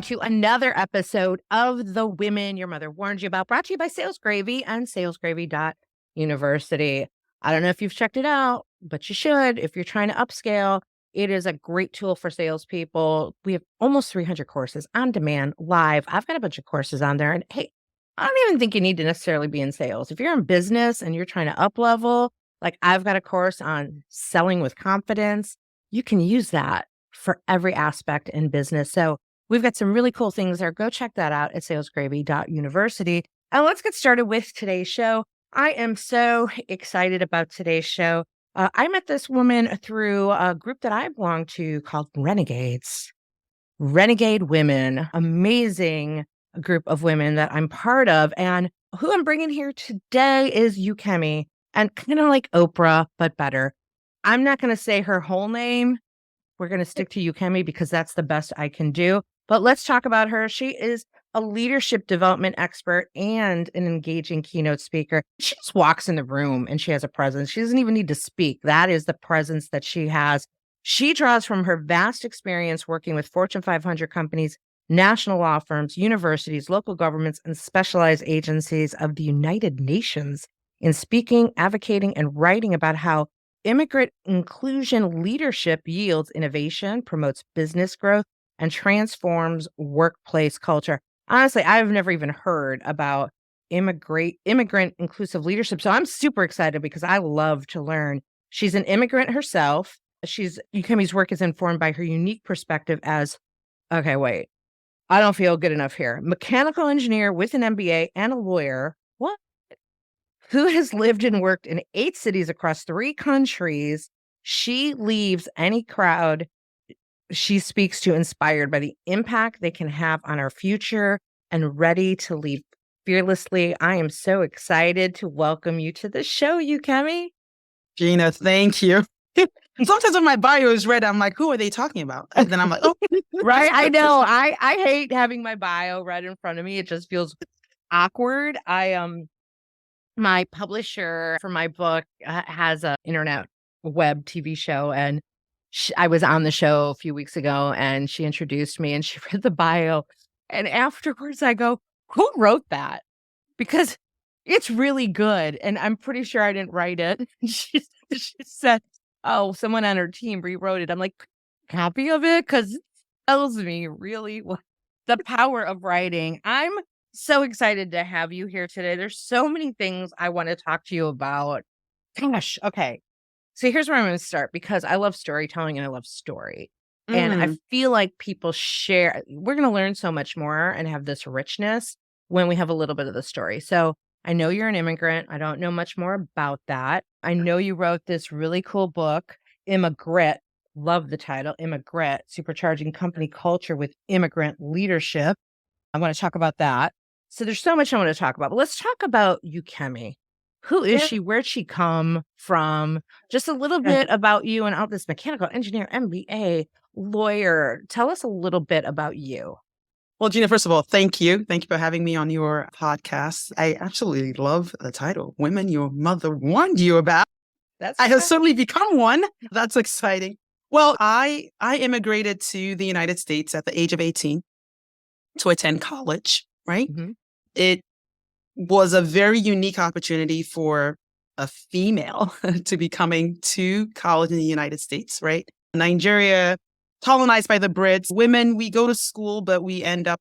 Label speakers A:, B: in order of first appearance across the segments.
A: to another episode of The Women Your Mother Warned You About, brought to you by Sales Gravy and salesgravy.university. I don't know if you've checked it out, but you should. If you're trying to upscale, it is a great tool for salespeople. We have almost 300 courses on demand, live. I've got a bunch of courses on there. And hey, I don't even think you need to necessarily be in sales. If you're in business and you're trying to up level, like I've got a course on selling with confidence, you can use that for every aspect in business. So we've got some really cool things there. Go check that out at salesgravy.university. And let's get started with today's show. I am so excited about today's show. I met this woman through a group that I belong to called Renegades. Renegade Women, amazing group of women that I'm part of. And who I'm bringing here today is Ukeme, and kind of like Oprah, but better. I'm not going to say her whole name. We're going to stick to Ukeme because that's the best I can do. But let's talk about her. She is a leadership development expert and an engaging keynote speaker. She just walks in the room and she has a presence. She doesn't even need to speak. That is the presence that she has. She draws from her vast experience working with Fortune 500 companies, national law firms, universities, local governments, and specialized agencies of the United Nations in speaking, advocating, and writing about how immigrant inclusion leadership yields innovation, promotes business growth, and transforms workplace culture. Honestly, I've never even heard about immigrant inclusive leadership. So I'm super excited because I love to learn. She's an immigrant herself. Ukeme's work is informed by her unique perspective as, okay, wait, I don't feel good enough here. Mechanical engineer with an MBA and a lawyer. What? Who has lived and worked in 8 cities across 3 countries. She leaves any crowd she speaks to inspired by the impact they can have on our future and ready to lead fearlessly. I am so excited to welcome you to the show, Ukeme.
B: Gina, thank you. Sometimes when my bio is read, I'm like, who are they talking about? And then I'm like, oh.
A: Right, I know. I hate having my bio read in front of me. It just feels awkward. My publisher for my book has an internet web TV show, and I was on the show a few weeks ago, and she introduced me and she read the bio. And afterwards I go, who wrote that? Because it's really good. And I'm pretty sure I didn't write it. She said, oh, someone on her team rewrote it. I'm like, copy of it? Because it tells me really what the power of writing. I'm so excited to have you here today. There's so many things I want to talk to you about. Gosh, okay. So here's where I'm going to start because I love storytelling and I love story. And I feel like people share, we're going to learn so much more and have this richness when we have a little bit of the story. So I know you're an immigrant. I don't know much more about that. I know you wrote this really cool book, Immigrant. Love the title, Immigrant, Supercharging Company Culture with Immigrant Leadership. I want to talk about that. So there's so much I want to talk about, but let's talk about Ukeme. Who is she? Where'd she come from? Just a little bit about you and all this mechanical engineer, MBA, lawyer. Tell us a little bit about you.
B: Well, Gina, first of all, thank you. Thank you for having me on your podcast. I absolutely love the title, Women Your Mother Warned You About. I have certainly become one. That's exciting. Well, I immigrated to the United States at the age of 18 to attend college, right? Mm-hmm. It was a very unique opportunity for a female to be coming to college in the United States, right? Nigeria, colonized by the Brits. Women, we go to school, but we end up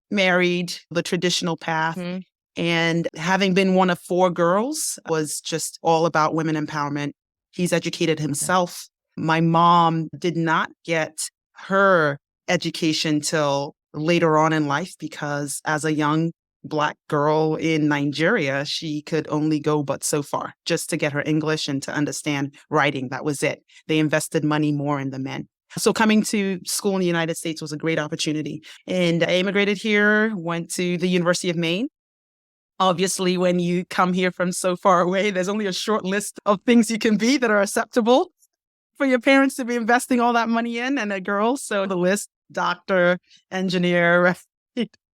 B: married, the traditional path. Mm-hmm. And having been one of 4 girls was just all about women empowerment. He's educated himself. My mom did not get her education till later on in life because as a young Black girl in Nigeria, she could only go but so far just to get her English and to understand writing. That was it. They invested money more in the men. So coming to school in the United States was a great opportunity. And I immigrated here, went to the University of Maine. Obviously, when you come here from so far away, there's only a short list of things you can be that are acceptable for your parents to be investing all that money in, and a girl. So the list, doctor, engineer,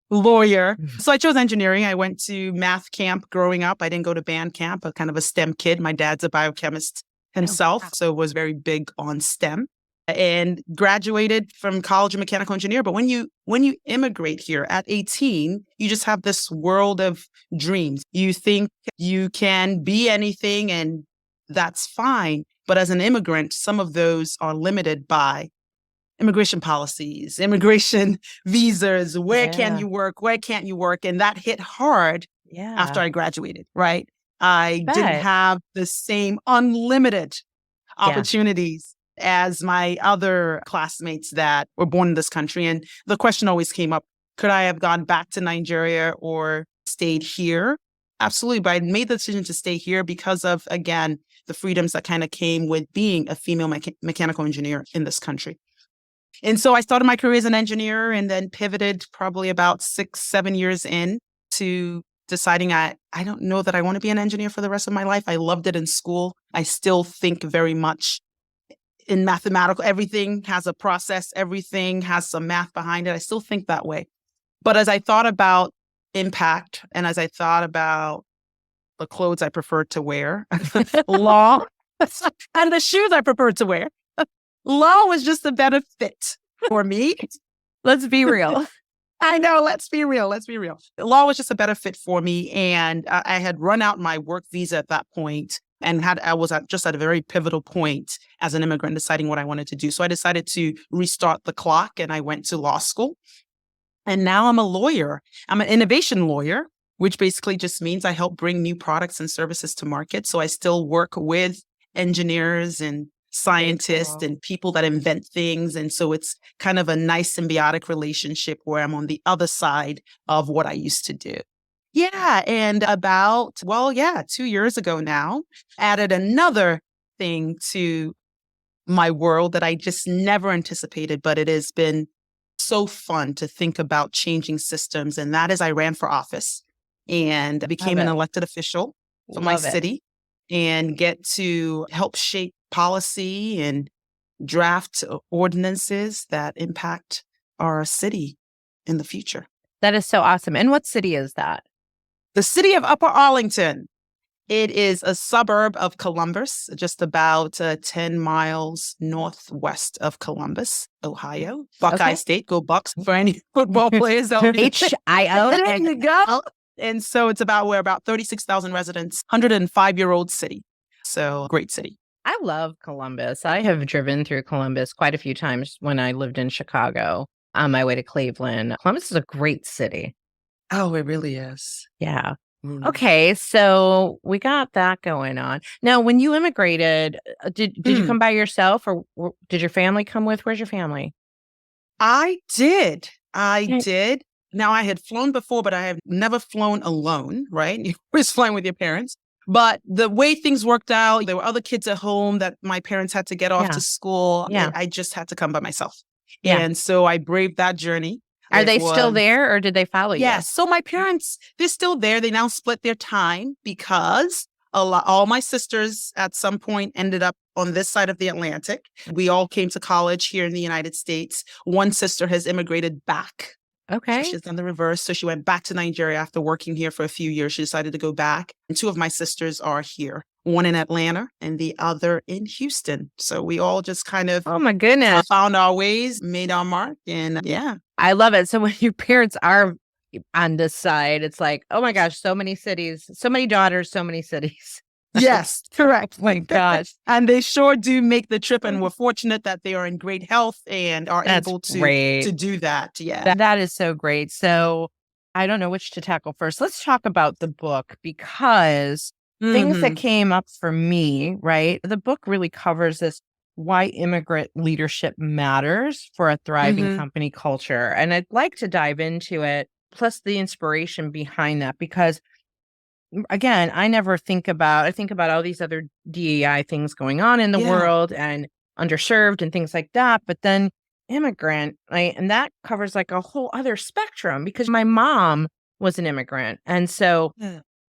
B: lawyer. So I chose engineering. I went to math camp growing up. I didn't go to band camp, but kind of a STEM kid. My dad's a biochemist himself, so was very big on STEM. and graduated from college of mechanical engineer. But when you immigrate here at 18, you just have this world of dreams. You think you can be anything and that's fine. But as an immigrant, some of those are limited by immigration policies, immigration visas. Where can
A: Yeah.
B: you work? Where can't you work? And that hit hard after
A: Yeah.
B: I graduated, right? I didn't
A: Bet.
B: have the same unlimited
A: Yeah.
B: opportunities as my other classmates that were born in this country. And the question always came up, could I have gone back to Nigeria or stayed here? Absolutely. But I made the decision to stay here because of, again, the freedoms that kind of came with being a female mechanical engineer in this country. And so I started my career as an engineer and then pivoted probably about 6-7 years in to deciding I don't know that I want to be an engineer for the rest of my life. I loved it in school. I still think very much in mathematical. Everything has a process. Everything has some math behind it. I still think that way. But as I thought about impact and as I thought about the clothes I preferred to wear, law, and the shoes I preferred to wear, law was just a better fit for me.
A: Let's be real.
B: I know. Let's be real. Let's be real. Law was just a better fit for me. And I had run out my work visa at that point and I was just at a very pivotal point as an immigrant deciding what I wanted to do. So I decided to restart the clock and I went to law school. And now I'm a lawyer. I'm an innovation lawyer, which basically just means I help bring new products and services to market. So I still work with engineers and scientists and people that invent things. And so it's kind of a nice symbiotic relationship where I'm on the other side of what I used to do. Yeah. And 2 years ago now, added another thing to my world that I just never anticipated, but it has been so fun to think about changing systems. And that is I ran for office and became an elected official for my city and get to help shape policy and draft ordinances that impact our city in the future.
A: That is so awesome. And what city is that?
B: The city of Upper Arlington. It is a suburb of Columbus, just about 10 miles northwest of Columbus, Ohio. Buckeye State, go Bucks for any football players.
A: H-I-O.
B: There you go. And so it's about 36,000 residents, 105-year-old city. So great city.
A: I love Columbus. I have driven through Columbus quite a few times when I lived in Chicago on my way to Cleveland. Columbus is a great city.
B: Oh, it really is.
A: Yeah. Okay, so we got that going on. Now, when you immigrated, did you come by yourself or did your family come with? Where's your family?
B: I did. Now, I had flown before, but I have never flown alone, right? You're always flying with your parents. But the way things worked out, there were other kids at home that my parents had to get off to school.
A: Yeah.
B: I just had to come by myself.
A: Yeah.
B: And so I braved that journey.
A: Are they still there or did they follow you?
B: Yes. So my parents, they're still there. They now split their time because all my sisters at some point ended up on this side of the Atlantic. We all came to college here in the United States. One sister has immigrated back.
A: Okay.
B: So she's done the reverse. So she went back to Nigeria after working here for a few years. She decided to go back. And two of my sisters are here, one in Atlanta and the other in Houston. So we all just kind of
A: oh my goodness,
B: found our ways, made our mark. And yeah.
A: I love it. So when your parents are on this side, it's like, oh my gosh, so many cities, so many daughters, so many cities.
B: Yes, correct.
A: My gosh.
B: And they sure do make the trip. And we're fortunate that they are in great health and are able to do that. Yeah.
A: That is so great. So I don't know which to tackle first. Let's talk about the book because things that came up for me, right? The book really covers this why immigrant leadership matters for a thriving company culture. And I'd like to dive into it, plus the inspiration behind that, because again, I think about all these other DEI things going on in the world and underserved and things like that. But then immigrant, right? And that covers like a whole other spectrum because my mom was an immigrant. And so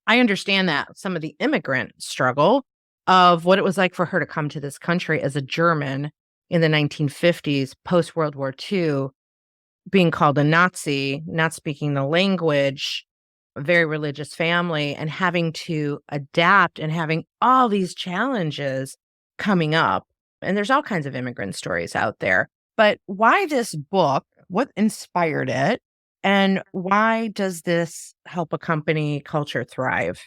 A: I understand that some of the immigrant struggle of what it was like for her to come to this country as a German in the 1950s, post-World War II, being called a Nazi, not speaking the language, a very religious family, and having to adapt and having all these challenges coming up. And there's all kinds of immigrant stories out there. But why this book? What inspired it? And why does this help a company culture thrive?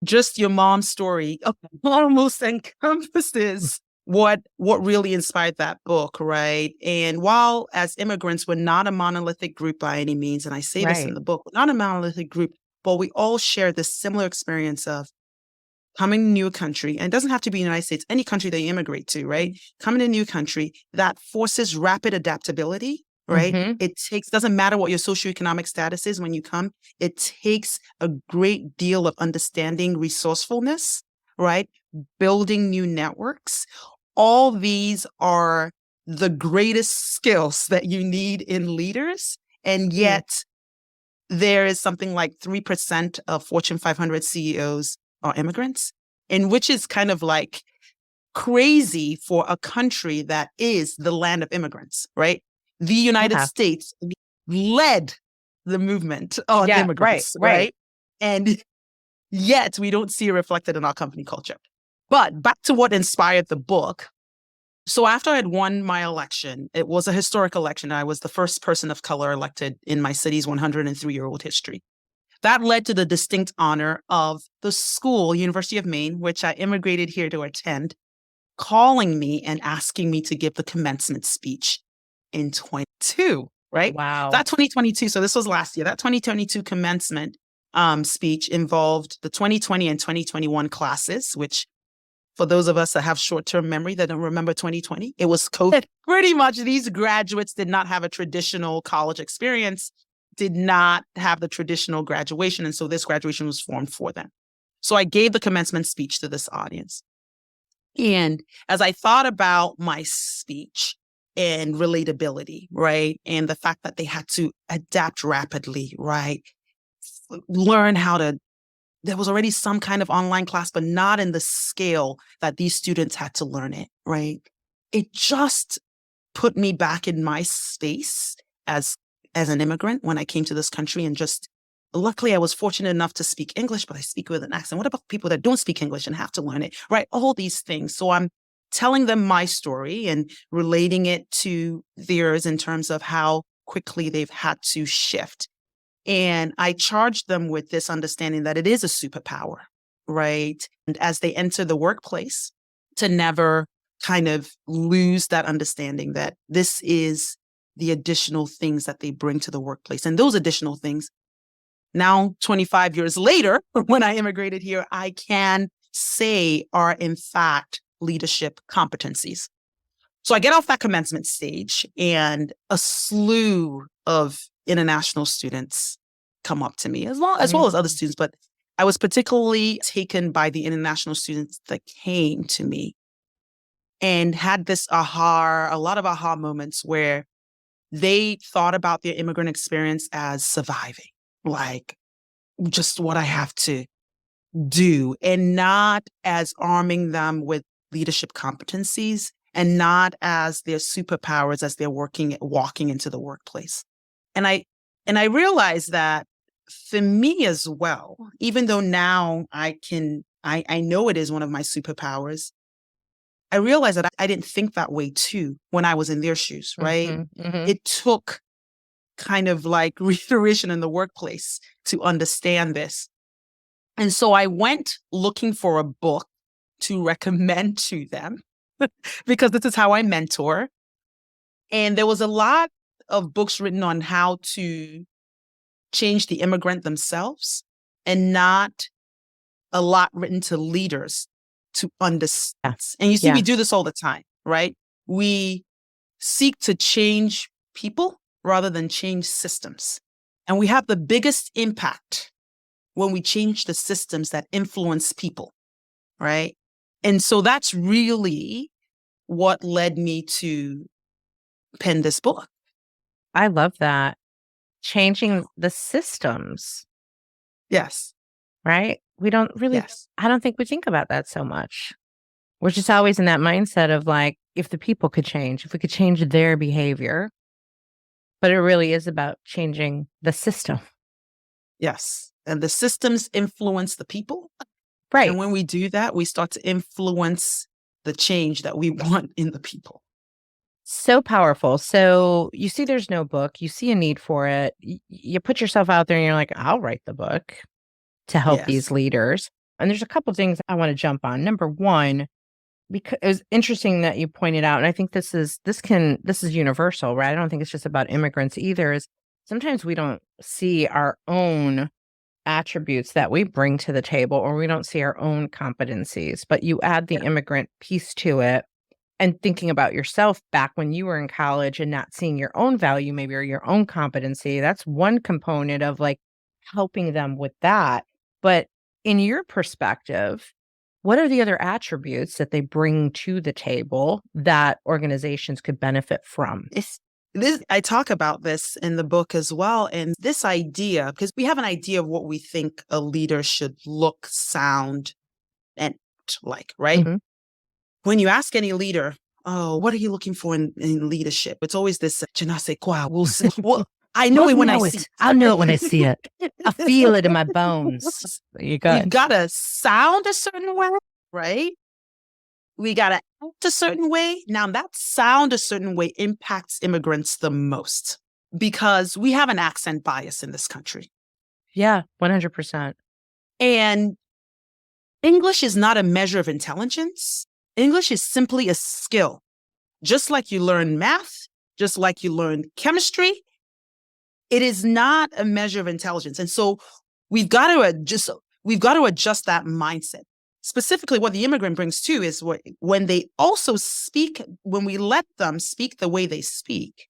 B: Just your mom's story almost encompasses what really inspired that book, right? And while as immigrants, we're not a monolithic group by any means, and I say this in
A: Right.
B: the book, we're not a monolithic group, but we all share this similar experience of coming to a new country, and it doesn't have to be the United States, any country that you immigrate to, right? Coming to a new country that forces rapid adaptability, right?
A: Mm-hmm.
B: Doesn't matter what your socioeconomic status is when you come, it takes a great deal of understanding resourcefulness, right? Building new networks. All these are the greatest skills that you need in leaders. And yet there is something like 3% of Fortune 500 CEOs are immigrants, and which is kind of like crazy for a country that is the land of immigrants, right? The United
A: Yeah.
B: States led the movement on
A: Yeah. Right.
B: immigrants,
A: Right.
B: right? And yet we don't see it reflected in our company culture. But back to what inspired the book. So after I had won my election, it was a historic election. I was the first person of color elected in my city's 103-year-old history. That led to the distinct honor of the school, University of Maine, which I immigrated here to attend, calling me and asking me to give the commencement speech in 22, right?
A: Wow.
B: That 2022, so this was last year, that 2022 commencement speech involved the 2020 and 2021 classes, which for those of us that have short-term memory that don't remember 2020, it was COVID. Pretty much these graduates did not have a traditional college experience, did not have the traditional graduation. And so this graduation was formed for them. So I gave the commencement speech to this audience. And as I thought about my speech and relatability, right, and the fact that they had to adapt rapidly, right, learn how to, there was already some kind of online class, but not in the scale that these students had to learn it, right? It just put me back in my space as an immigrant when I came to this country, and just luckily I was fortunate enough to speak English, but I speak with an accent. What about people that don't speak English and have to learn it, right? All these things. So I'm telling them my story and relating it to theirs in terms of how quickly they've had to shift. And I charged them with this understanding that it is a superpower, right? And as they enter the workplace, to never kind of lose that understanding that this is the additional things that they bring to the workplace. And those additional things, now 25 years later, when I immigrated here, I can say are in fact leadership competencies. So I get off that commencement stage and a slew of international students come up to me, as well as other students. But I was particularly taken by the international students that came to me and had this a lot of aha moments where they thought about their immigrant experience as surviving, like just what I have to do, and not as arming them with leadership competencies, and not as their superpowers as they're walking into the workplace. And I realized that for me as well, even though now I know it is one of my superpowers, I realized that I didn't think that way too when I was in their shoes, right?
A: Mm-hmm. Mm-hmm.
B: It took kind of like reiteration in the workplace to understand this. And so I went looking for a book to recommend to them because this is how I mentor. And there was a lot of books written on how to change the immigrant themselves, and not a lot written to leaders to understand. And you see, we do this all the time, right? We seek to change people rather than change systems. And we have the biggest impact when we change the systems that influence people, right? And so that's really what led me to pen this book.
A: I love that. Changing the systems,
B: Yes.
A: right? We don't really,
B: Yes.
A: I don't think we think about that so much. We're just always in that mindset of like, if the people could change, if we could change their behavior. But it really is about changing the system.
B: Yes. And the systems influence the people.
A: Right.
B: And when we do that, we start to influence the change that we want in the people.
A: So powerful. So you see there's no book, you see a need for it. You put yourself out there and you're like, I'll write the book to help these
B: Yes.
A: leaders. And there's a couple things I want to jump on. Number one, because it was interesting that you pointed out, and I think this is universal, right? I don't think it's just about immigrants either, is sometimes we don't see our own attributes that we bring to the table, or we don't see our own competencies, but you add the immigrant piece to it and thinking about yourself back when you were in college and not seeing your own value, maybe, or your own competency. That's one component of like helping them with that. But in your perspective, what are the other attributes that they bring to the table that organizations could benefit from?
B: I talk about this in the book as well. And this idea, because we have an idea of what we think a leader should look, sound, and act like, right?
A: Mhm.
B: When you ask any leader, oh, what are you looking for in leadership? It's always this, je ne sais quoi, we'll see. Well, I know it when I see it.
A: I'll know it when I see it. I feel it in my bones. You got
B: We've got to sound a certain way, right? We got to act a certain way. Now, that sound a certain way impacts immigrants the most because we have an accent bias in this country.
A: Yeah, 100%.
B: And English is not a measure of intelligence. English is simply a skill. Just like you learn math, just like you learn chemistry, it is not a measure of intelligence. And so we've got to adjust that mindset. Specifically, what the immigrant brings too is when they also speak, when we let them speak the way they speak,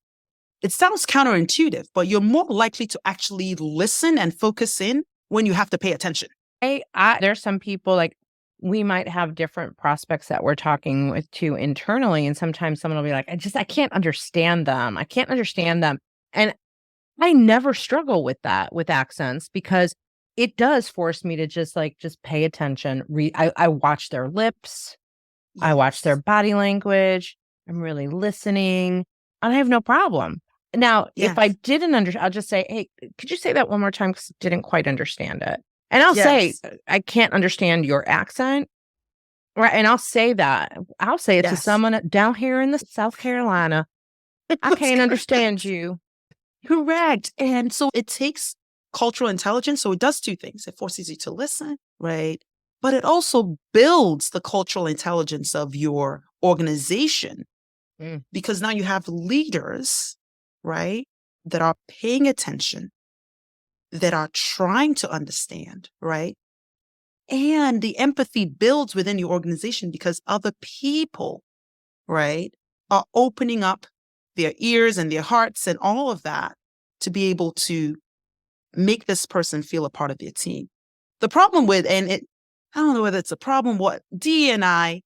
B: it sounds counterintuitive, but you're more likely to actually listen and focus in when you have to pay attention.
A: There's some people, like, we might have different prospects that we're talking with too internally. And sometimes someone will be like, I can't understand them. I can't understand them. And I never struggle with that, with accents, because it does force me to just pay attention. I watch their lips. I watch their body language. I'm really listening, and I have no problem. Now, if I didn't understand, I'll just say, hey, could you say that one more time? Because I didn't quite understand it. And I'll say, I can't understand your accent. Right. And I'll say that. I'll say it to someone down here in the South Carolina. I can't understand you.
B: Correct. And so it takes cultural intelligence. So it does two things. It forces you to listen, right? But it also builds the cultural intelligence of your organization because now you have leaders, right, that are paying attention, that are trying to understand, right? And the empathy builds within your organization because other people, right, are opening up their ears and their hearts and all of that to be able to make this person feel a part of their team. The problem with, I don't know whether it's a problem, what D&I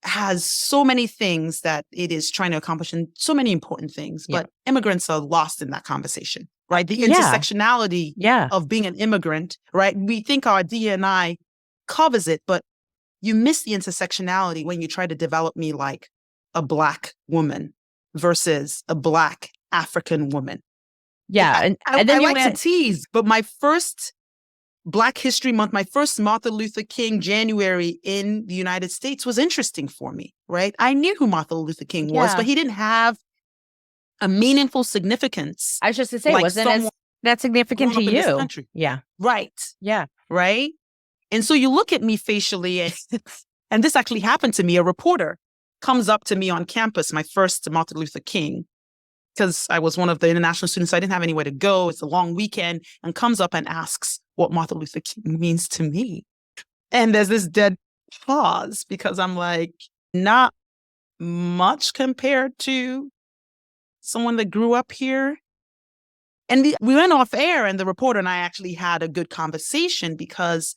B: has so many things that it is trying to accomplish and so many important things, but immigrants are lost in that conversation, right? The intersectionality of being an immigrant, right? We think our D&I covers it, but you miss the intersectionality when you try to develop me like a Black woman versus a Black African woman.
A: Yeah.
B: And then I like to tease, but my first Black History Month, my first Martin Luther King January in the United States was interesting for me, right? I knew who Martin Luther King was, but he didn't have a meaningful significance.
A: I was just to say, wasn't that significant to you?
B: Country.
A: Yeah.
B: Right.
A: Yeah.
B: Right. And so you look at me facially, and this actually happened to me. A reporter comes up to me on campus, my first Martin Luther King, because I was one of the international students. So I didn't have anywhere to go. It's a long weekend, and comes up and asks what Martin Luther King means to me. And there's this dead pause because I'm like, not much compared to someone that grew up here. And we went off air, and the reporter and I actually had a good conversation because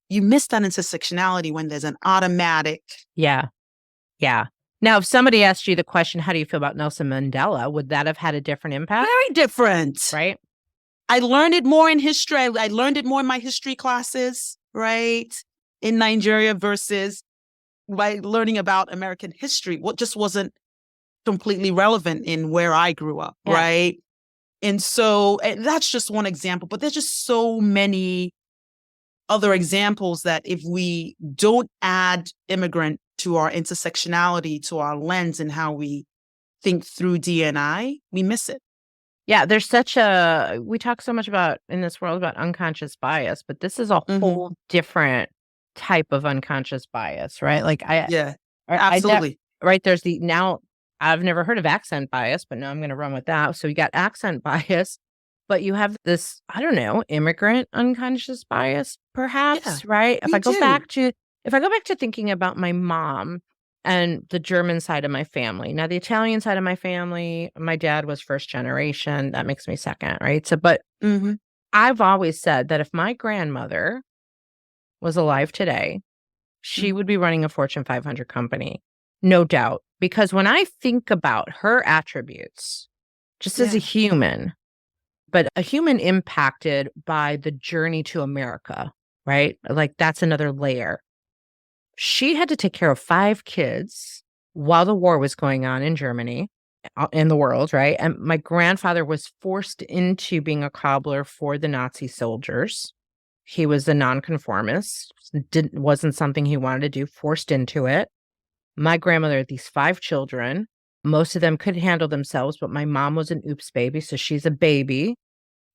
B: you miss that intersectionality when there's an automatic.
A: Yeah. Yeah. Now, if somebody asked you the question, how do you feel about Nelson Mandela? Would that have had a different impact?
B: Very different.
A: Right.
B: I learned it more in history. I learned it more in my history classes, right? In Nigeria versus by learning about American history. What just wasn't completely relevant in where I grew up, right? And so that's just one example, but there's just so many other examples that if we don't add immigrant to our intersectionality, to our lens and how we think through D&I, we miss it.
A: Yeah, we talk so much about in this world about unconscious bias, but this is a whole different type of unconscious bias, right? Like
B: Yeah,
A: I
B: absolutely.
A: right, now I've never heard of accent bias, but now I'm going to run with that. So you got accent bias, but you have this, I don't know, immigrant unconscious bias,
B: Yeah,
A: perhaps, right?
B: we do.
A: If I go back to thinking about my mom and the German side of my family. Now, the Italian side of my family, my dad was first generation. That makes me second, right? So, but I've always said that if my grandmother was alive today, she would be running a Fortune 500 company, no doubt. Because when I think about her attributes, just as a human, but a human impacted by the journey to America, right? Like that's another layer. She had to take care of 5 kids while the war was going on in Germany, in the world, right? And my grandfather was forced into being a cobbler for the Nazi soldiers. He was a nonconformist, wasn't something he wanted to do, forced into it. My grandmother had these 5 children. Most of them could handle themselves, but my mom was an oops baby, so she's a baby.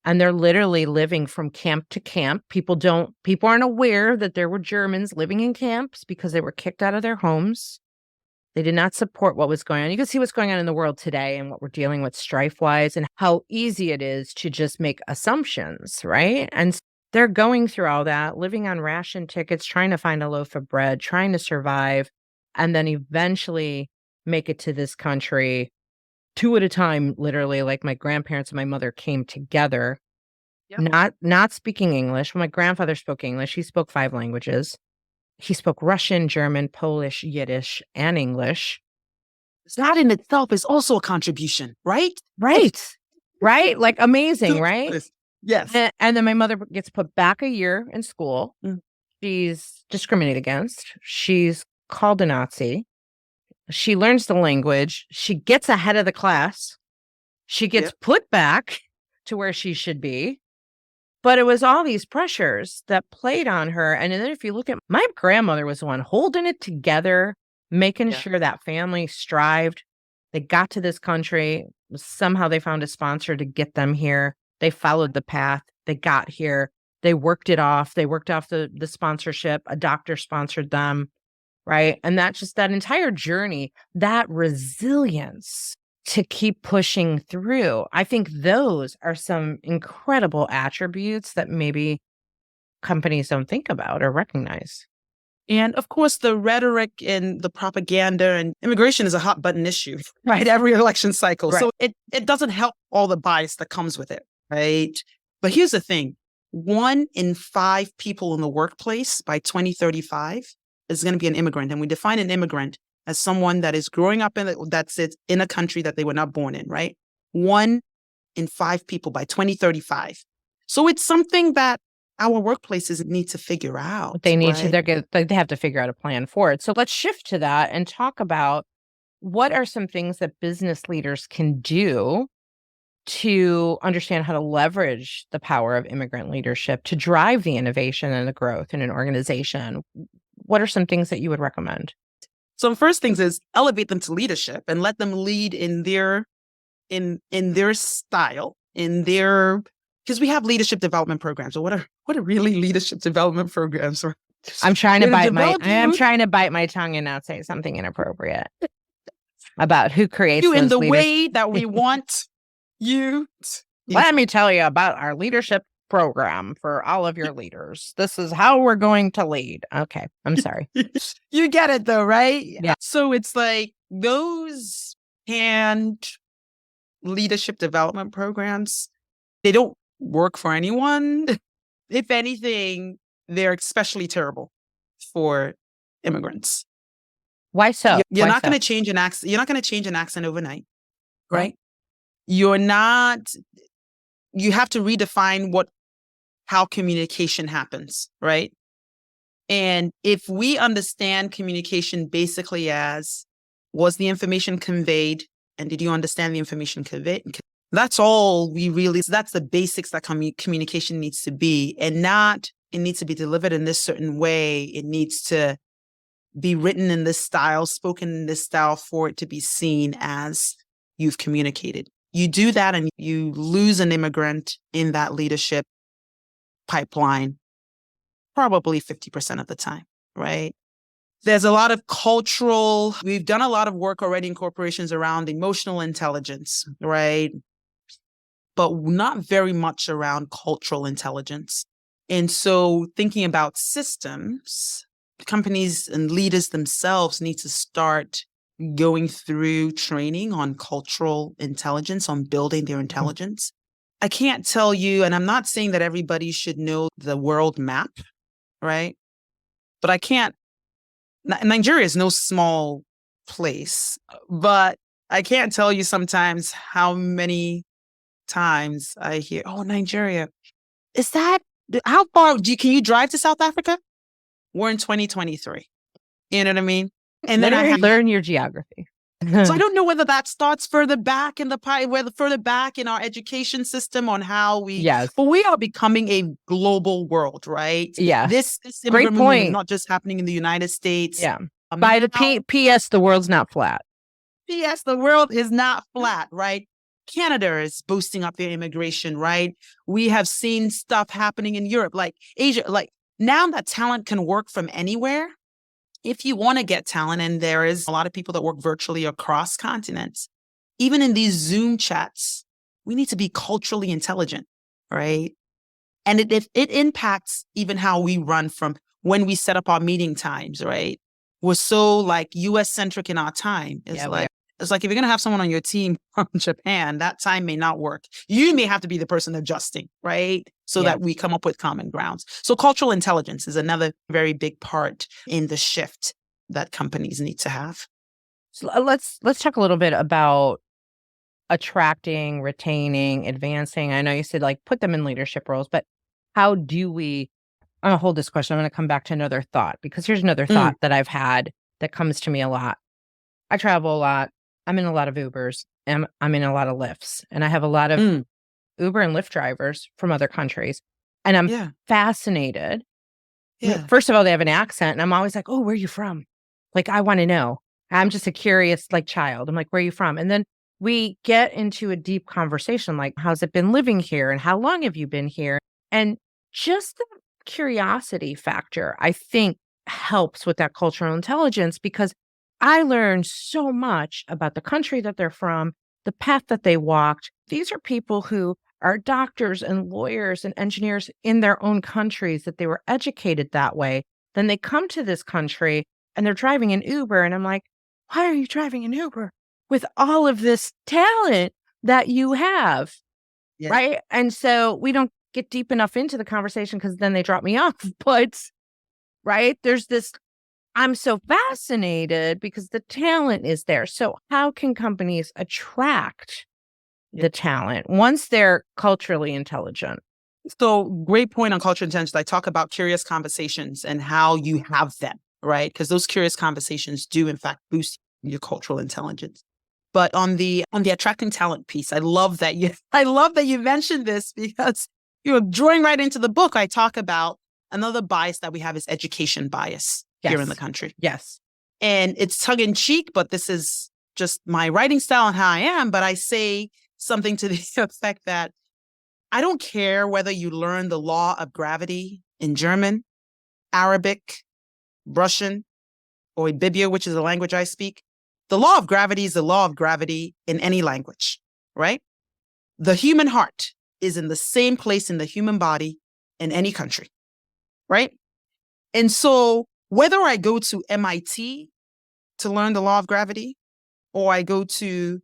A: And they're literally living from camp to camp. People aren't aware that there were Germans living in camps because they were kicked out of their homes. They did not support what was going on. You can see what's going on in the world today and what we're dealing with strife-wise and how easy it is to just make assumptions, right? And they're going through all that, living on ration tickets, trying to find a loaf of bread, trying to survive, and then eventually make it to this country 2 at a time, literally, like my grandparents and my mother came together, not speaking English. When my grandfather spoke English, he spoke 5 languages. He spoke Russian, German, Polish, Yiddish, and English.
B: That in itself is also a contribution, right?
A: Right. Right? Like amazing, right?
B: Yes.
A: And then my mother gets put back a year in school. She's discriminated against. She's called a Nazi. She learns the language. She gets ahead of the class. She gets put back to where she should be. But it was all these pressures that played on her. And then if you look at my grandmother was the one holding it together, making sure that family strived. They got to this country. Somehow they found a sponsor to get them here. They followed the path. They got here. They worked it off. They worked off the sponsorship. A doctor sponsored them. Right. And that entire journey, that resilience to keep pushing through. I think those are some incredible attributes that maybe companies don't think about or recognize.
B: And of course, the rhetoric and the propaganda and immigration is a hot button issue, right? Every election cycle.
A: Right.
B: So it doesn't help all the bias that comes with it, right? But here's the thing. 1 in 5 people in the workplace by 2035 is going to be an immigrant. And we define an immigrant as someone that is growing up that's in a country that they were not born in, right? 1 in 5 people by 2035. So it's something that our workplaces need to figure out.
A: They need to, they have to figure out a plan for it. So let's shift to that and talk about what are some things that business leaders can do to understand how to leverage the power of immigrant leadership to drive the innovation and the growth in an organization. What are some things that you would recommend?
B: So the first things is elevate them to leadership and let them lead in their style, because we have leadership development programs. So what are really leadership development programs?
A: I'm trying to bite my tongue and not say something inappropriate about who creates
B: you in the
A: leaders.
B: way that we want you.
A: Let me tell you about our leadership program for all of your leaders. This is how we're going to lead. Okay, I'm sorry.
B: You get it though, right?
A: Yeah.
B: So it's like those canned leadership development programs, they don't work for anyone. If anything, they're especially terrible for immigrants.
A: Why so?
B: You're not going to change an accent. You're not going to change an accent overnight, right? You're not. You have to redefine how communication happens, right? And if we understand communication basically as, was the information conveyed, and did you understand the information conveyed? That's all that's the basics that communication needs to be, and not, it needs to be delivered in this certain way. It needs to be written in this style, spoken in this style for it to be seen as you've communicated. You do that and you lose an immigrant in that leadership pipeline probably 50% of the time, right? There's a lot of we've done a lot of work already in corporations around emotional intelligence, right? But not very much around cultural intelligence. And so thinking about systems, companies and leaders themselves need to start going through training on cultural intelligence, on building their intelligence. I can't tell you, and I'm not saying that everybody should know the world map, right? But Nigeria is no small place, but I can't tell you sometimes how many times I hear, oh, Nigeria, how far, can you drive to South Africa? We're in 2023. You know what I mean? And then
A: learn your geography.
B: So I don't know whether that starts further back in further back in our education system on how but we are becoming a global world, right?
A: Yeah.
B: This
A: Great
B: immigrant movement is
A: point.
B: not just happening in the United States.
A: Yeah. By the PS, the world's not flat.
B: PS, the world is not flat, right? Canada is boosting up their immigration, right? We have seen stuff happening in Europe, like Asia, like now that talent can work from anywhere. If you want to get talent, and there is a lot of people that work virtually across continents, even in these Zoom chats, we need to be culturally intelligent, right? And it impacts even how we run from when we set up our meeting times, right? We're so like US centric in our time. It's like if you're going to have someone on your team from Japan, that time may not work. You may have to be the person adjusting, right? So that we come up with common grounds. So cultural intelligence is another very big part in the shift that companies need to have.
A: So let's talk a little bit about attracting, retaining, advancing. I know you said like put them in leadership roles, but how do we, I'm going to hold this question. I'm going to come back to another thought, because here's another thought that I've had that comes to me a lot. I travel a lot. I'm in a lot of Ubers, and I'm in a lot of Lyfts, and I have a lot of Uber and Lyft drivers from other countries, and I'm fascinated.
B: Yeah.
A: First of all, they have an accent, and I'm always like, oh, where are you from? Like, I want to know. I'm just a curious like child. I'm like, where are you from? And then we get into a deep conversation, like, how's it been living here? And how long have you been here? And just the curiosity factor, I think, helps with that cultural intelligence, because I learned so much about the country that they're from, the path that they walked. These are people who are doctors and lawyers and engineers in their own countries, that they were educated that way. Then they come to this country and they're driving an Uber. And I'm like, why are you driving an Uber with all of this talent that you have? Yeah. Right. And so we don't get deep enough into the conversation, because then they drop me off. But right, there's this, I'm so fascinated because the talent is there. So how can companies attract the talent once they're culturally intelligent?
B: So great point on cultural intelligence. I talk about curious conversations and how you have them, right? Because those curious conversations do, in fact, boost your cultural intelligence. But on the attracting talent piece, I love that you mentioned this, because drawing right into the book, I talk about another bias that we have is education bias here in the country.
A: Yes.
B: And it's tongue in cheek, but this is just my writing style and how I am. But I say something to the effect that I don't care whether you learn the law of gravity in German, Arabic, Russian, or Ibibio, which is the language I speak. The law of gravity is the law of gravity in any language, right? The human heart is in the same place in the human body in any country, right? And so whether I go to MIT to learn the law of gravity, or I go to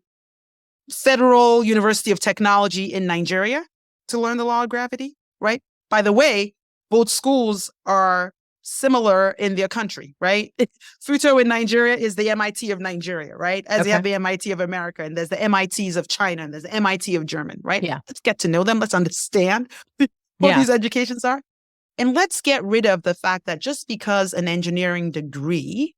B: Federal University of Technology in Nigeria to learn the law of gravity, right? By the way, both schools are similar in their country, right? Futo in Nigeria is the MIT of Nigeria, right? As you have the MIT of America, and there's the MITs of China, and there's the MIT of German, right? Yeah. Let's get to know them. Let's understand what these educations are. And let's get rid of the fact that just because an engineering degree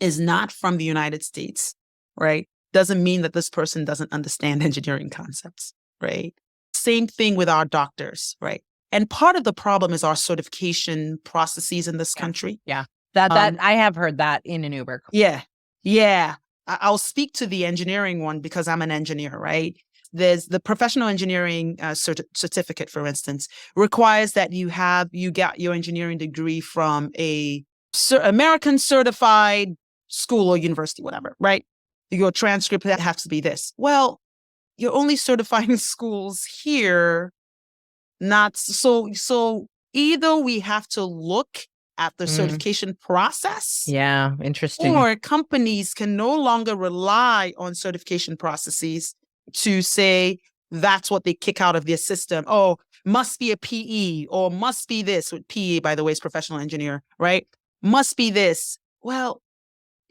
B: is not from the United States, right, doesn't mean that this person doesn't understand engineering concepts, right? Same thing with our doctors, right? And part of the problem is our certification processes in this country. Yeah.
A: That I have heard that in an Uber.
B: Yeah. Yeah. I'll speak to the engineering one because I'm an engineer, right? There's the professional engineering certificate, for instance, requires that you get your engineering degree from a American certified school or university, whatever, right? Your transcript that has to be this. Well, you're only certifying schools here, not so either we have to look at the certification process.
A: Yeah, interesting.
B: Or companies can no longer rely on certification processes to say that's what they kick out of their system. Oh, must be a PE or must be this. PE, by the way, is professional engineer, right? Must be this. Well,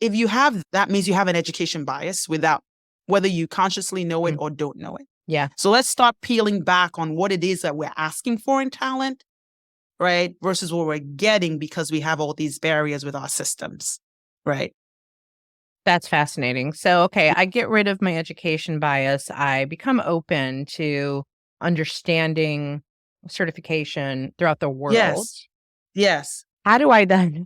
B: if you have, that means you have an education bias without whether you consciously know it or don't know it.
A: Yeah.
B: So let's start peeling back on what it is that we're asking for in talent, right? Versus what we're getting because we have all these barriers with our systems, right?
A: That's fascinating. So, okay, I get rid of my education bias. I become open to understanding certification throughout the world.
B: Yes. Yes.
A: How do I then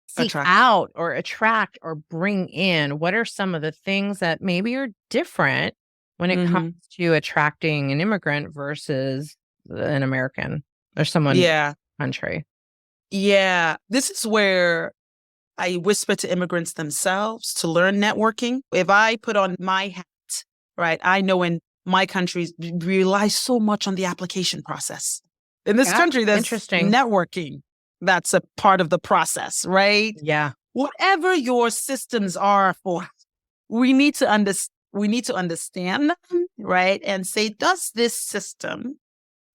A: seek
B: Attract.
A: out or attract or bring in? What are some of the things that maybe are different when it comes to attracting an immigrant versus an American or someone country?
B: Yeah. This is where I whisper to immigrants themselves to learn networking. If I put on my hat, right, I know in my country, we rely so much on the application process. In this country, there's networking. That's a part of the process, right?
A: Yeah.
B: Whatever your systems are for, we need to understand them, right? And say, does this system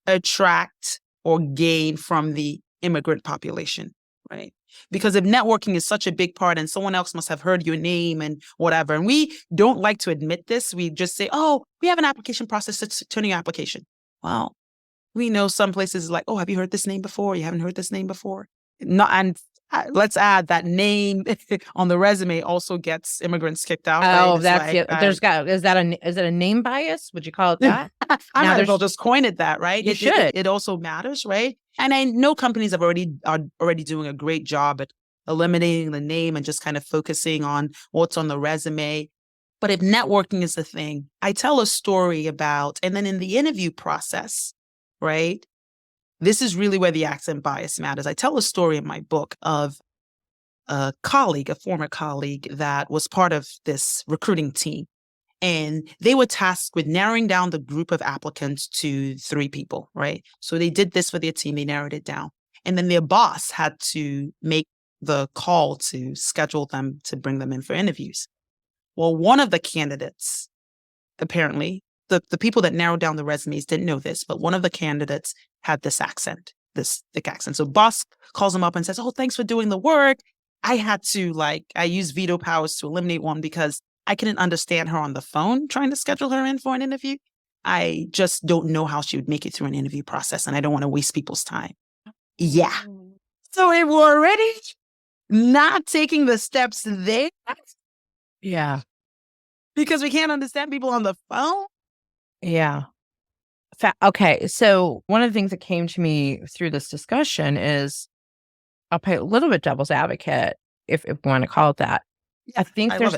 B: attract or gain from the immigrant population, right? Because if networking is such a big part and someone else must have heard your name and whatever, and we don't like to admit this, we just say, oh, we have an application process to turn your application. Well, we know some places like, oh, have you heard this name before? You haven't heard this name before? And let's add that name on the resume also gets immigrants kicked out.
A: Oh,
B: right?
A: that's it. Is that a name bias? Would you call it that?
B: I might as well just coin it that, right?
A: You should.
B: It also matters, right? And I know companies are already doing a great job at eliminating the name and just kind of focusing on what's on the resume. But if networking is the thing, I tell a story about, and then in the interview process, right? This is really where the accent bias matters. I tell a story in my book of a former colleague that was part of this recruiting team. And they were tasked with narrowing down the group of applicants to 3 people, right? So they did this for their team. They narrowed it down. And then their boss had to make the call to schedule them to bring them in for interviews. Well, one of the candidates, apparently, the people that narrowed down the resumes didn't know this, but one of the candidates had this accent, this thick accent. So boss calls him up and says, oh, thanks for doing the work. I used veto powers to eliminate one because I couldn't understand her on the phone trying to schedule her in for an interview. I just don't know how she would make it through an interview process, and I don't want to waste people's time. Yeah. So if we're already not taking the steps there,
A: yeah,
B: because we can't understand people on the phone.
A: Yeah. Okay. So one of the things that came to me through this discussion is I'll play a little bit devil's advocate, if we want to call it that. I think there's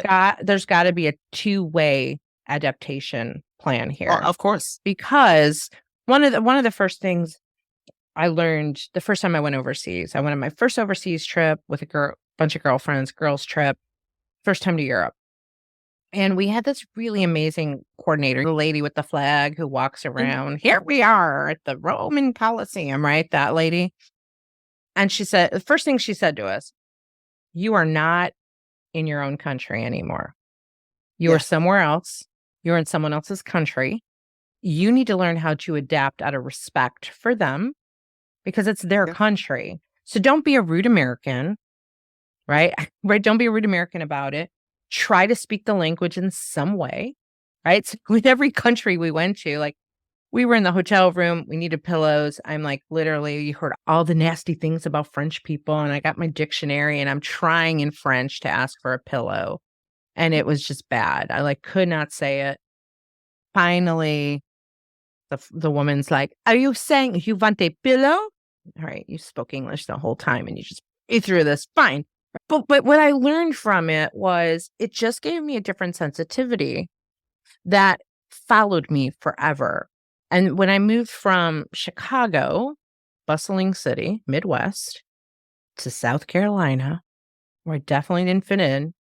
A: got to be a 2-way adaptation plan here.
B: Of course.
A: Because one of the first things I learned the first time I went overseas, I went on my first overseas trip with a bunch of girlfriends, girls trip, first time to Europe. And we had this really amazing coordinator, the lady with the flag who walks around. Here we are at the Roman Colosseum, right? That lady. And she said, the first thing she said to us, you are not in your own country anymore. You are somewhere else. You're in someone else's country. You need to learn how to adapt out of respect for them because it's their country. So don't be a rude American, right? Right? Don't be a rude American about it. Try to speak the language in some way, right? So with every country we went to, like we were in the hotel room, we needed pillows. I'm like, literally, you heard all the nasty things about French people. And I got my dictionary and I'm trying in French to ask for a pillow. And it was just bad. I could not say it. Finally, the woman's like, are you saying you want a pillow? All right, you spoke English the whole time and you just you through this, fine. But what I learned from it was it just gave me a different sensitivity that followed me forever. And when I moved from Chicago, bustling city, Midwest, to South Carolina, where I definitely didn't fit in,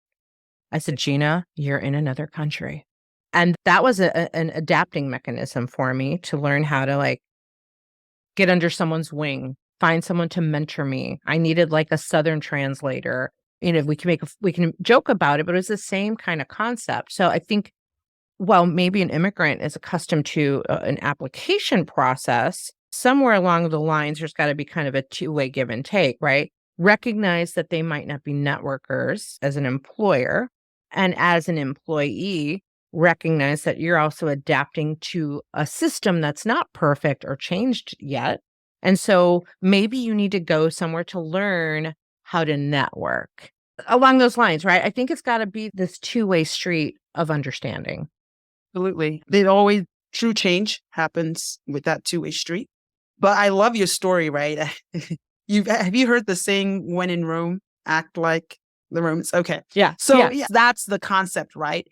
A: I said, Gina, you're in another country. And that was an adapting mechanism for me to learn how to like get under someone's wing, find someone to mentor me. I needed like a Southern translator. We can joke about it, but it was the same kind of concept. So I think, well, maybe an immigrant is accustomed to an application process. Somewhere along the lines, there's got to be kind of a two-way give and take, right? Recognize that they might not be networkers as an employer, and as an employee, recognize that you're also adapting to a system that's not perfect or changed yet. And so maybe you need to go somewhere to learn how to network along those lines, right? I think it's got to be this two-way street of understanding.
B: Absolutely. It always, true change happens with that two-way street. But I love your story, right? Have you heard the saying, when in Rome, act like the Romans? Okay.
A: Yeah.
B: So yeah, that's the concept, right?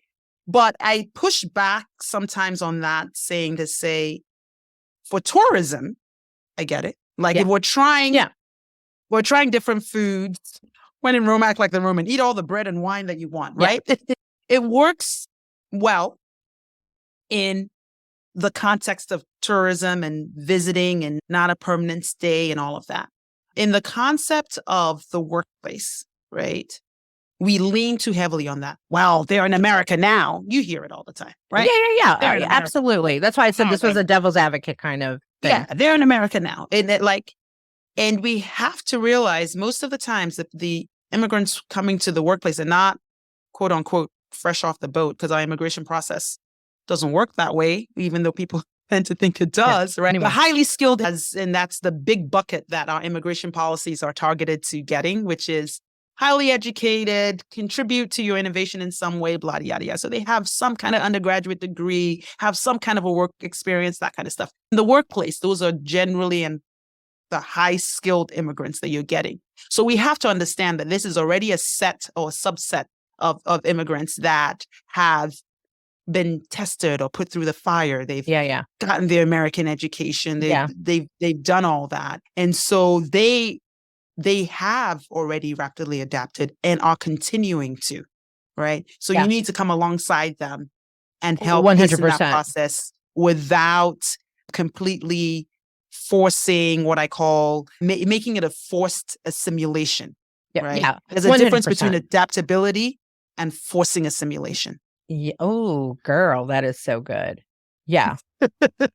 B: But I push back sometimes on that saying to say, for tourism, I get it. Like if we're trying different foods, when in Rome, act like the Roman, eat all the bread and wine that you want, right? It works well in the context of tourism and visiting and not a permanent stay and all of that. In the concept of the workplace, right? We lean too heavily on that. Well, they're in America now. You hear it all the time, right?
A: Yeah. Absolutely. That's why I said this was a devil's advocate kind of thing.
B: Yeah, they're in America now. And we have to realize most of the times that the immigrants coming to the workplace are not, quote unquote, fresh off the boat, because our immigration process doesn't work that way, even though people tend to think it does, right?
A: Anyway.
B: The highly skilled, and that's the big bucket that our immigration policies are targeted to getting, which is highly educated, contribute to your innovation in some way, blah, yada, yada. So they have some kind of undergraduate degree, have some kind of a work experience, that kind of stuff. In the workplace, those are generally the high skilled immigrants that you're getting. So we have to understand that this is already a set or a subset of immigrants that have been tested or put through the fire. They've gotten their American education. They've done all that. And so they have already rapidly adapted and are continuing to, right? So you need to come alongside them and help hasten that process without completely forcing what I call making it a forced assimilation, right? Yeah. There's a 100%. Difference between adaptability and forcing assimilation.
A: Yeah. Oh, girl, that is so good. Yeah.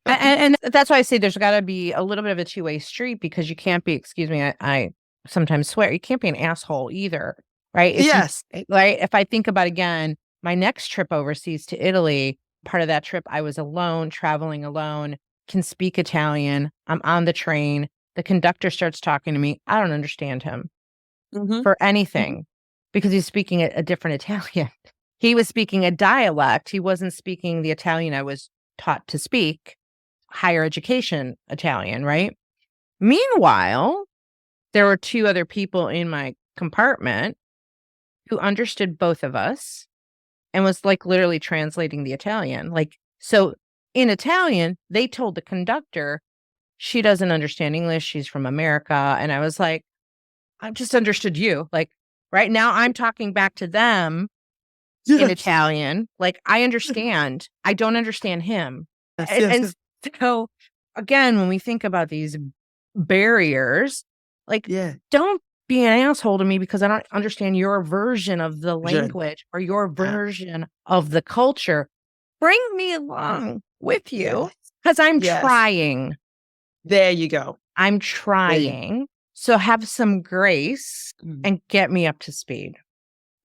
A: and that's why I say there's got to be a little bit of a two-way street, because you can't be, excuse me, I sometimes swear, you can't be an asshole either, right? If I think about, again, my next trip overseas to Italy, part of that trip, I was alone, traveling alone, can speak Italian. I'm on the train. The conductor starts talking to me. I don't understand him for anything because he's speaking a different Italian. He was speaking a dialect. He wasn't speaking the Italian I was taught to speak, higher education Italian, right? Meanwhile, there were two other people in my compartment who understood both of us and was like literally translating the Italian. Like, so in Italian, they told the conductor, she doesn't understand English. She's from America. And I was like, I just understood you. Like right now I'm talking back to them in Italian. Like I understand. I don't understand him. And so again, when we think about these barriers, like don't be an asshole to me because I don't understand your version of the language or your version of the culture. Bring me along with you because I'm trying.
B: There you go.
A: I'm trying. So have some grace and get me up to speed.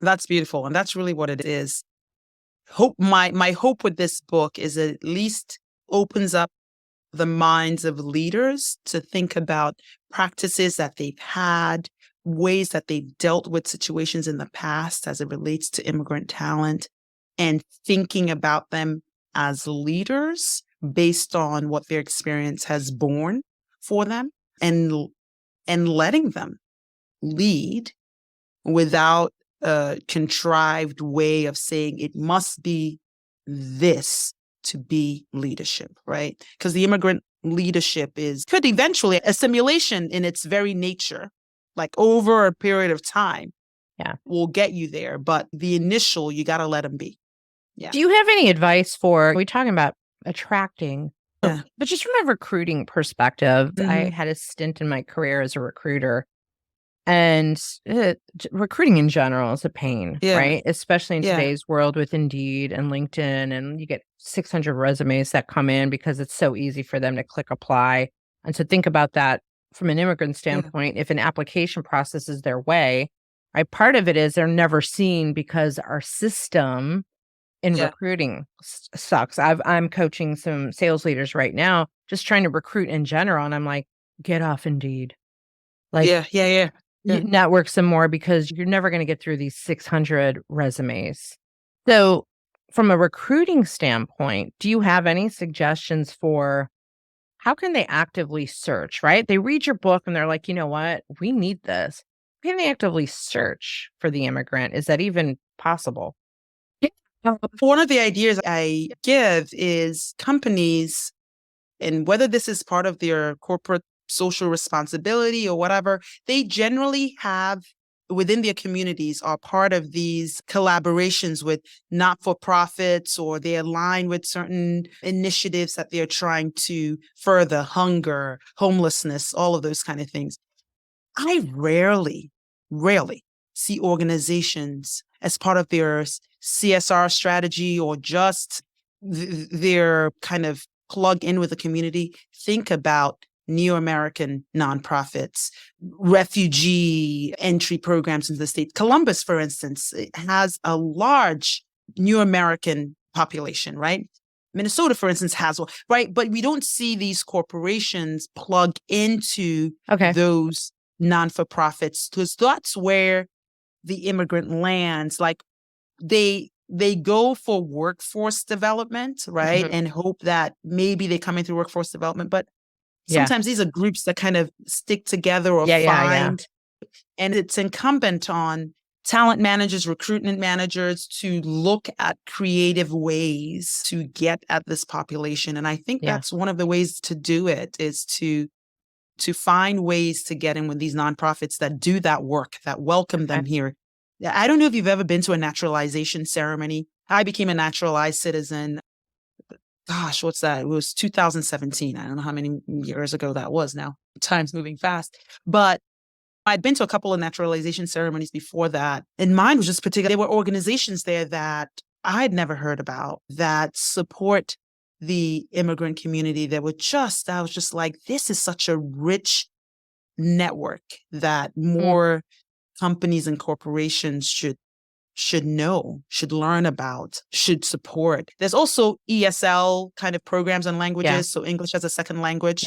B: That's beautiful. And that's really what it is. My hope with this book is it at least opens up the minds of leaders to think about practices that they've had, ways that they've dealt with situations in the past as it relates to immigrant talent, and thinking about them as leaders based on what their experience has borne for them, and letting them lead without a contrived way of saying it must be this to be leadership, right? Because the immigrant leadership could eventually a simulation in its very nature, like over a period of time, will get you there. But the initial, you got to let them be. Yeah.
A: Do you have any advice for, we're talking about attracting,
B: Yeah.
A: but just from a recruiting perspective, I
B: Mhm.
A: had a stint in my career as a recruiter, and recruiting in general is a pain,
B: Yeah.
A: right? Especially in
B: Yeah.
A: today's world with Indeed and LinkedIn, and you get 600 resumes that come in because it's so easy for them to click apply. And so think about that from an immigrant
B: Yeah.
A: standpoint. If an application process is their way, right? Part of it is they're never seen because our system in
B: Yeah.
A: recruiting sucks. I'm coaching some sales leaders right now, just trying to recruit in general, and I'm like, get off Indeed. Like,
B: Yeah. Yeah. Yeah. Yeah.
A: network some more because you're never going to get through these 600 resumes. So, from a recruiting standpoint, do you have any suggestions for how can they actively search, right? They read your book and they're like, you know what? We need this. How can they actively search for the immigrant? Is that even possible?
B: Yeah. One of the ideas I give is companies, and whether this is part of their corporate social responsibility or whatever, they generally have within their communities are part of these collaborations with not-for-profits, or they align with certain initiatives that they're trying to further hunger, homelessness, all of those kind of things. I rarely see organizations as part of their CSR strategy or just their kind of plug in with the community, think about New American nonprofits, refugee entry programs into the state. Columbus, for instance, has a large New American population, right? Minnesota, for instance, has one, right? But we don't see these corporations plug into those non-for-profits, because that's where the immigrant lands. Like they go for workforce development, right? And hope that maybe they come into workforce development. But sometimes these are groups that kind of stick together or find. And it's incumbent on talent managers, recruitment managers to look at creative ways to get at this population. And I think that's one of the ways to do it, is to find ways to get in with these nonprofits that do that work, that welcome them here. I don't know if you've ever been to a naturalization ceremony. I became a naturalized citizen. Gosh, what's that? It was 2017. I don't know how many years ago that was now. Time's moving fast. But I'd been to a couple of naturalization ceremonies before that. And mine was just particular. There were organizations there that I'd never heard about that support the immigrant community that I was just like, this is such a rich network that more companies and corporations should know, should learn about, should support. There's also ESL kind of programs and languages, so English as a second language,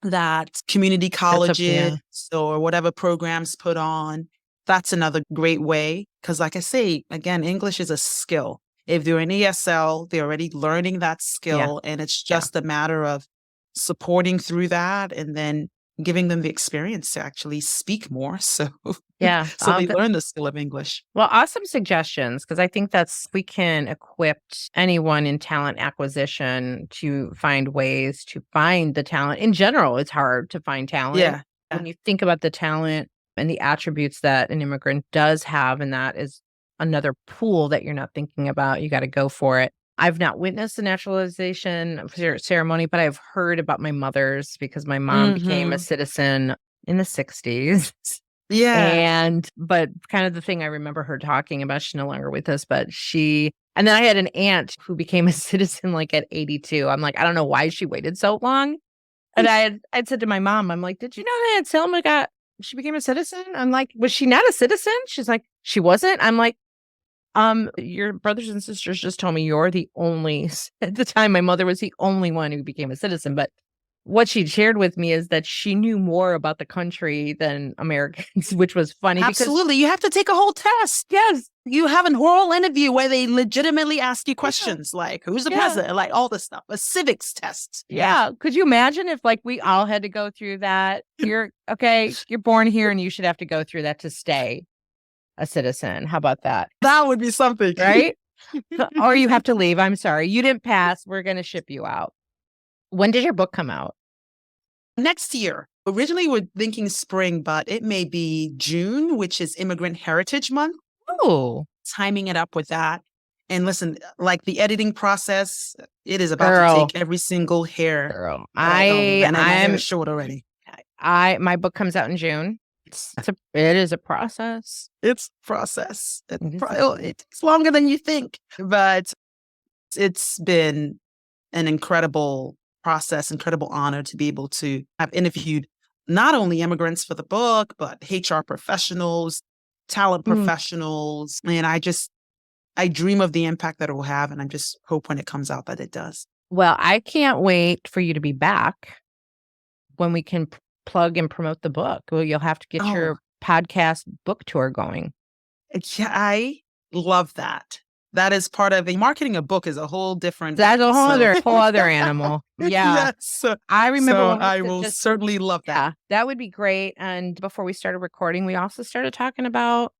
B: that community colleges or whatever programs put on. That's another great way, because like I say, again, English is a skill. If they're in ESL, they're already learning that skill, and it's just a matter of supporting through that and then giving them the experience to actually speak more. So, so they learn the skill of English.
A: Well, awesome suggestions, because I think we can equip anyone in talent acquisition to find ways to find the talent. In general, it's hard to find talent. When you think about the talent and the attributes that an immigrant does have, and that is another pool that you're not thinking about, you got to go for it. I've not witnessed the naturalization ceremony, but I've heard about my mother's, because my mom became a citizen in the 60s. But kind of the thing I remember her talking about, she's no longer with us, but and then I had an aunt who became a citizen like at 82. I'm like, I don't know why she waited so long. And I'd said to my mom, I'm like, did you know that Aunt Selma she became a citizen? I'm like, was she not a citizen? She's like, she wasn't. I'm like, your brothers and sisters just told me you're the only, at the time, my mother was the only one who became a citizen, but what she shared with me is that she knew more about the country than Americans, which was funny because
B: Absolutely. You have to take a whole test.
A: yes,
B: You have an oral interview where they legitimately ask you questions like, who's the
A: Yeah.
B: president? Like all this stuff, a civics test.
A: yeah. Could you imagine if like we all had to go through that? You're born here and you should have to go through that to stay a citizen. How about that?
B: That would be something.
A: Right? Or you have to leave. I'm sorry. You didn't pass. We're going to ship you out. When did your book come out?
B: Next year. Originally, we're thinking spring, but it may be June, which is Immigrant Heritage Month.
A: Oh,
B: Timing it up with that. And listen, like the editing process, it is about to take every single hair.
A: Girl,
B: and my hair is short already.
A: My book comes out in June. It is a process.
B: It's a process. It takes longer than you think, but it's been an incredible process, incredible honor to be able to have interviewed not only immigrants for the book, but HR professionals, talent professionals. And I dream of the impact that it will have. And I just hope when it comes out that it does.
A: Well, I can't wait for you to be back when we can plug and promote the book. Well, you'll have to get your podcast book tour going.
B: Yeah, I love that. That is part of marketing a book is a whole different.
A: That's a whole other animal. Yeah.
B: Yes.
A: I remember.
B: So I will certainly love that.
A: Yeah, that would be great. And before we started recording, we also started talking about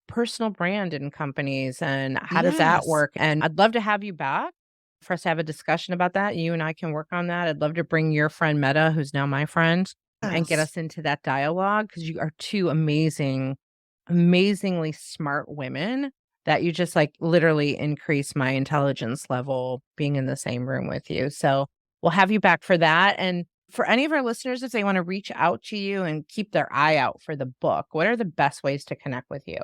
A: personal brand in companies and how does that work? And I'd love to have you back for us to have a discussion about that. You and I can work on that. I'd love to bring your friend Meta, who's now my friend, and get us into that dialogue because you are two amazingly smart women that you just like literally increase my intelligence level being in the same room with you. So we'll have you back for that. And for any of our listeners, if they want to reach out to you and keep their eye out for the book, what are the best ways to connect with you?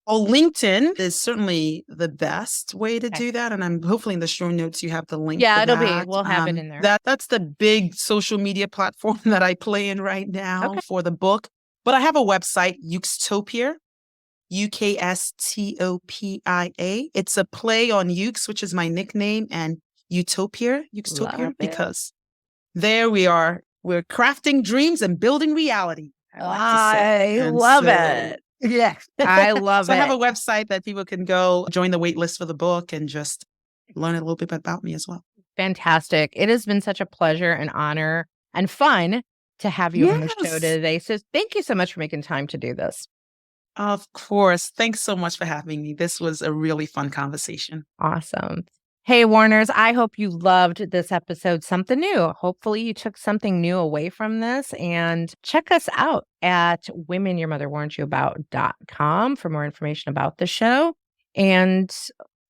B: Well, LinkedIn is certainly the best way to do that. And I'm hopefully in the show notes, you have the link.
A: Yeah, it'll be. We'll have it in there.
B: That's the big social media platform that I play in right now for the book. But I have a website, Ukestopia, Ukstopia. It's a play on Ukes, which is my nickname, and Utopia, because there we are. We're crafting dreams and building reality.
A: I love it.
B: Yeah.
A: I love it.
B: So I have a website that people can go join the wait list for the book and just learn a little bit about me as well.
A: Fantastic. It has been such a pleasure and honor and fun to have you on the show today. So thank you so much for making time to do this.
B: Of course. Thanks so much for having me. This was a really fun conversation.
A: Awesome. Hey, Warners, I hope you loved this episode, something new. Hopefully you took something new away from this and check us out at womenyourmotherwarnedyouabout.com for more information about the show. And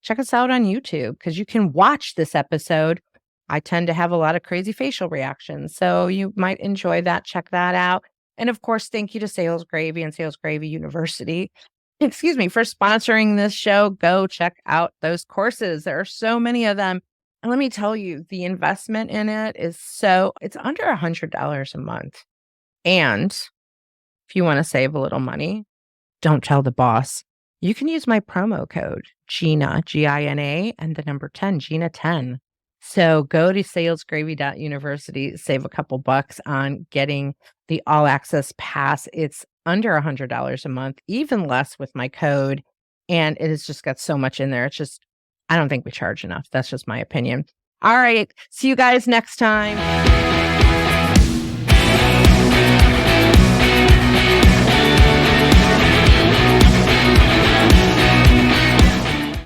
A: check us out on YouTube because you can watch this episode. I tend to have a lot of crazy facial reactions, so you might enjoy that. Check that out. And of course, thank you to Sales Gravy and Sales Gravy University. For sponsoring this show. Go check out those courses. There are so many of them. And let me tell you, the investment in it is it's under $100 a month. And if you want to save a little money, don't tell the boss. You can use my promo code, Gina, Gina, and the number 10, Gina 10. So go to salesgravy.university, save a couple bucks on getting the all access pass. It's under $100 a month, even less with my code. And it has just got so much in there. I don't think we charge enough. That's just my opinion. All right. See you guys next time.